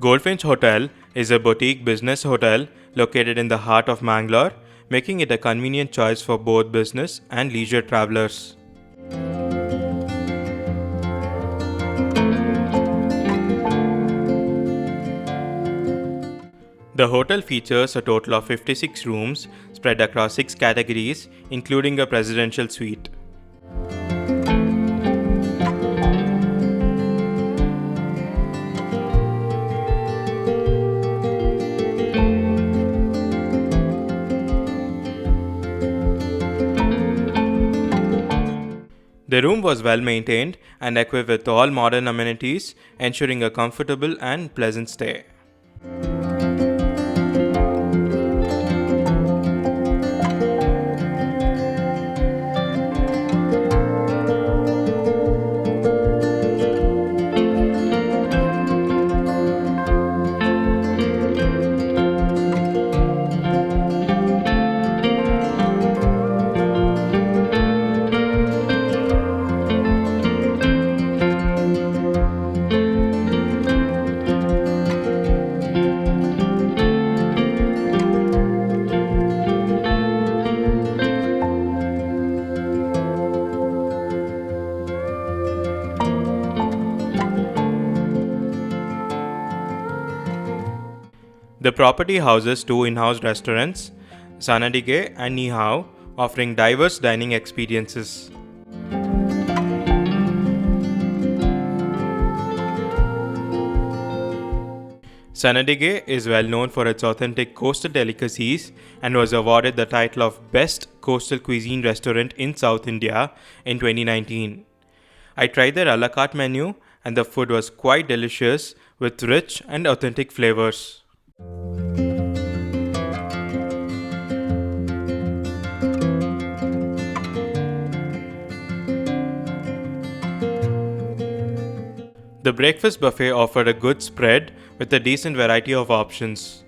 Goldfinch Hotel is a boutique business hotel located in the heart of Mangalore, making it a convenient choice for both business and leisure travelers. The hotel features a total of 56 rooms spread across 6 categories, including a presidential suite. The room was well maintained and equipped with all modern amenities, ensuring a comfortable and pleasant stay. The property houses two in-house restaurants, Sanadige and Kni Hau, offering diverse dining experiences. Sanadige is well known for its authentic coastal delicacies and was awarded the title of Best Coastal Cuisine Restaurant in South India in 2019. I tried their a la carte menu and the food was quite delicious with rich and authentic flavors. The breakfast buffet offered a good spread with a decent variety of options.